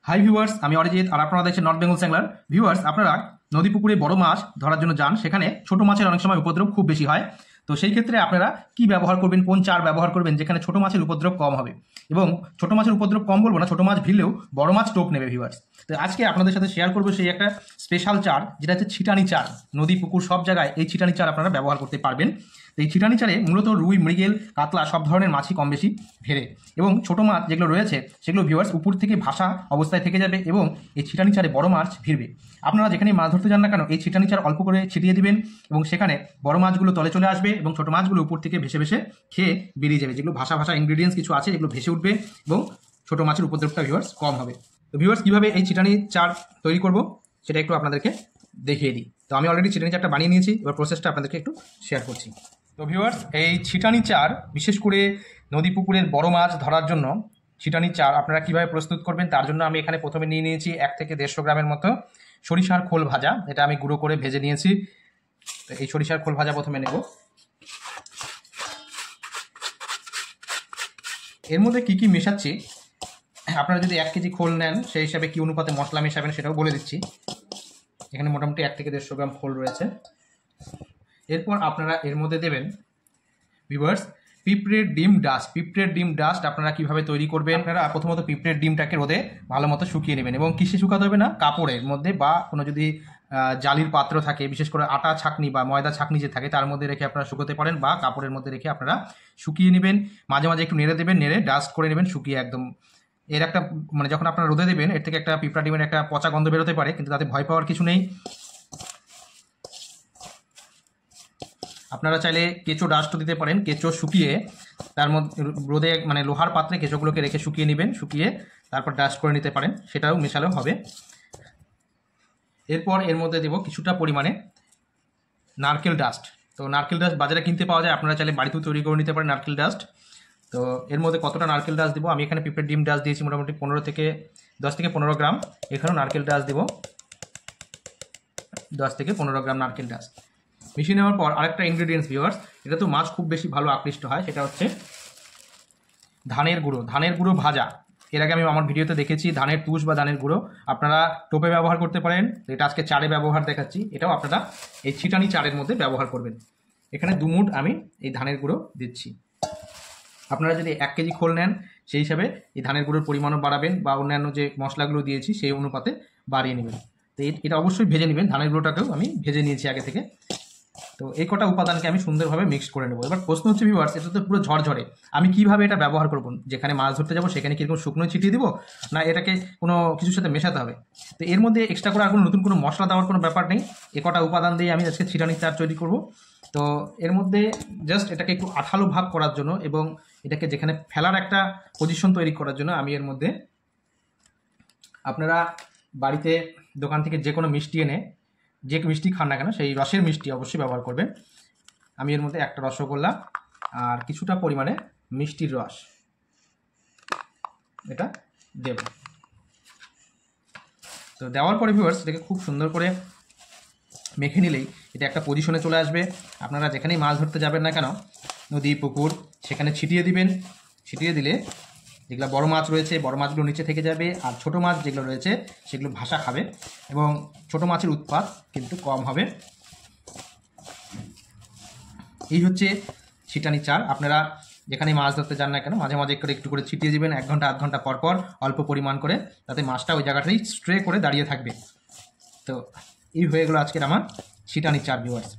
Hi viewers, আমি অরিজিৎ আর আপনারা দেখছেন নর্থ বেঙ্গল স্যাংলার। ভিউয়ার্স, আপনারা নদী পুকুরে বড় মাছ ধরার জন্য যান, সেখানে ছোট মাছের অনেক সময় উপদ্রব খুব বেশি হয়। তো সেই ক্ষেত্রে আপনারা কি ব্যবহার করবেন, কোন চার ব্যবহার করবেন যেখানে ছোট মাছের উপদ্রব কম হবে, এবং ছোট মাছের উপদ্রব কম বলবো না, ছোট মাছ ভিড়লেও বড় মাছ টোপ নেবে। ভিউয়ার্স, তো আজকে আপনাদের সাথে শেয়ার করবো সেই একটা স্পেশাল চার, যেটা হচ্ছে ছিটানি চার। নদী পুকুর সব জায়গায় এই ছিটানি চার আপনারা ব্যবহার করতে পারবেন। তো এই ছিটানি চারে মূলত রুই, মৃগেল, কাতলা সব ধরনের মাছই কম বেশি ফেরে, এবং ছোট মাছ যেগুলো রয়েছে সেগুলো ভিউয়ার্স উপর থেকে ভাসা অবস্থায় থেকে যাবে, এবং এই ছিটানি চারে বড় মাছ ভিড়বে। আপনারা যেখানে মাছ ধরতে যান না কেন, এই ছিটানি চার অল্প করে ছিটিয়ে দিবেন, এবং সেখানে বড় মাছগুলো তলে চলে আসবে, এবং ছোট মাছগুলো উপর থেকে ভেসে ভেসে খেয়ে বেরিয়ে যাবে। যেগুলো ভাসা ভাসা ইনগ্রিডিয়েন্টস কিছু আছে, যেগুলো ভেসে উঠবে, এবং ছোট মাছের উপদ্রবটা ভিউয়ার্স কম হবে। তো ভিউয়ার্স, কীভাবে এই ছিটানি চার তৈরি করব সেটা একটু আপনাদেরকে দেখিয়ে দিই। তো আমি অলরেডি ছিটানি চারটা বানিয়ে নিয়েছি, এবার প্রসেসটা আপনাদেরকে একটু শেয়ার করছি। তো ভিউয়ার্স, এই ছিটানি চার বিশেষ করে নদী পুকুরের বড় মাছ ধরার জন্য ছিটানি চার আপনারা কীভাবে প্রস্তুত করবেন তার জন্য আমি এখানে প্রথমে নিয়ে নিয়েছি 1 থেকে 150 গ্রামের মতো সরিষার খোল ভাজা। এটা আমি গুঁড়ো করে ভেজে নিয়েছি। তো এই সরিষার খোল ভাজা প্রথমে নেব। এর মধ্যে কি কি মেশাচ্ছি আপনারা যদি 1 কেজি খোল নেন সেই হিসাবে কি অনুপাতে মশলা মেশাবেন সেটাও বলে দিচ্ছি। এখানে মোটামুটি 1 থেকে 150 গ্রাম খোল রয়েছে। এরপর আপনারা এর মধ্যে দেবেন ভিউয়ার্স পিঁপড়ের ডিম ডাস্ট। পিঁপড়ের ডিম ডাস্ট আপনারা কিভাবে তৈরি করবেন, আপনারা প্রথমত পিঁপড়ের ডিমটাকে রোদে ভালো মতো শুকিয়ে নেবেন, এবং কিসে শুকাতে হবে না, কাপড়ের মধ্যে বা কোনো যদি জালির পাত্র থাকে, বিশেষ করে আটা ছাঁকনি বা ময়দা ছাঁকনি যে থাকে তার মধ্যে রেখে আপনারা শুকোতে পারেন, বা কাপড়ের মধ্যে রেখে আপনারা শুকিয়ে নেবেন। মাঝে মাঝে একটু নেড়ে দেবেন, নেড়ে ডাস্ট করে নেবেন শুকিয়ে একদম। এর একটা মানে যখন আপনারা রোদে দেবেন এর থেকে একটা পিঁপড়া ডিমের একটা পচা গন্ধ বেরোতে পারে, কিন্তু তাতে ভয় পাওয়ার কিছু নেই। আপনারা চাইলে কেঁচো ডাস্টও দিতে পারেন। কেঁচো শুকিয়ে তার মধ্যে রোদে মানে লোহার পাত্রে কেঁচোগুলোকে রেখে শুকিয়ে নেবেন, শুকিয়ে তারপর ডাস্ট করে নিতে পারেন, সেটাও মেশালেও হবে। এরপর এর মধ্যে দেব কিছুটা পরিমাণে নারকেল ডাস্ট। তো নারকেল ডাস্ট বাজারে কিনতে পাওয়া যায়, আপনারা চাইলে বাড়িতেও তৈরি করে নিতে পারেন নারকেল ডাস্ট। তো এর মধ্যে কতটা নারকেল ডাস্ট দেবো, আমি এখানে পিঁপড়ের ডিম ডাস্ট দিয়েছি মোটামুটি 10 থেকে 15 গ্রাম। এখানেও নারকেল ডাস্ট দেবো 10 থেকে 15 গ্রাম নারকেল ডাস্ট। মিশিয়ে নেওয়ার পর আরেকটা ইনগ্রিডিয়েন্টস ভিউয়ার্স, এটা তো মাছ খুব বেশি ভালো আকৃষ্ট হয়, সেটা হচ্ছে ধানের গুঁড়ো। ধানের গুঁড়ো ভাজা, এর আগে আমি আমার ভিডিওতে দেখেছি ধানের তুষ বা ধানের গুঁড়ো আপনারা টোপে ব্যবহার করতে পারেন। এটা আজকে চারে ব্যবহার দেখাচ্ছি, এটাও আপনারা এই ছিটানি চারের মধ্যে ব্যবহার করবেন। এখানে 2 মুঠ আমি এই ধানের গুঁড়ো দিচ্ছি। আপনারা যদি 1 কেজি খোল নেন সেই হিসাবে এই ধানের গুঁড়োর পরিমাণও বাড়াবেন, বা অন্যান্য যে মশলাগুলো দিয়েছি সেই অনুপাতে বাড়িয়ে নেবেন। তো এটা অবশ্যই ভেজে নেবেন, ধানের গুঁড়োটাকেও আমি ভেজে নিয়েছি আগে থেকে। তো এই কটা উপাদানকে আমি সুন্দরভাবে মিক্স করে নেবো। এবার প্রশ্ন হচ্ছে ভিউয়ার্স, এটা তো পুরো ঝরঝরে, আমি কিভাবে এটা ব্যবহার করবো? যেখানে মাছ ধরতে যাবো সেখানে কিরকম শুকনো ছিটিয়ে দিব, না এটাকে কোনো কিছুর সাথে মেশাতে হবে? তো এর মধ্যে এক্সট্রা করে আর কোনো নতুন কোনো মশলা দেওয়ার কোনো ব্যাপার নেই। এ কটা উপাদান দিয়ে আমি আজকে ছিটানি চার তৈরি করব। তো এর মধ্যে জাস্ট এটাকে একটু আঠালো ভাব করার জন্য, এবং এটাকে যেখানে ফেলার একটা পজিশন তৈরি করার জন্য আমি এর মধ্যে, আপনারা বাড়িতে দোকান থেকে যে কোনো মিষ্টি এনে, যে মিষ্টি খান না কেন সেই রসের মিষ্টি অবশ্যই ব্যবহার করবেন। আমি এর মধ্যে একটা রসগোল্লা আর কিছুটা পরিমাণে মিষ্টির রস এটা দেব। তো দেওয়ার পরে ভিউয়ার্স এটাকে খুব সুন্দর করে মেখে নিলেই এটা একটা পজিশনে চলে আসবে। আপনারা যেখানেই মাছ ধরতে যাবেন না কেন, নদী পুকুর, সেখানে ছিটিয়ে দিবেন। ছিটিয়ে দিলে যেগুলো বড় মাছ রয়েছে বড় মাছগুলো নিচে থেকে যাবে, আর ছোট মাছ যেগুলো রয়েছে সেগুলো ভাসা খাবে, এবং ছোট মাছের উৎপাত কিন্তু কম হবে। এই হচ্ছে ছিটানি চার। আপনারা যেখানে মাছ ধরতে যান না কেন মাঝে মাঝে একটু করে ছিটিয়ে দিবেন, 1 ঘন্টা 1 ঘন্টা পর পর অল্প পরিমাণ করে, তাতে মাছটা ওই জায়গাটাই স্ট্রে করে দাঁড়িয়ে থাকবে। তো এই হয়ে গেলো আজকের আমার ছিটানি চার ভিউয়ার্স।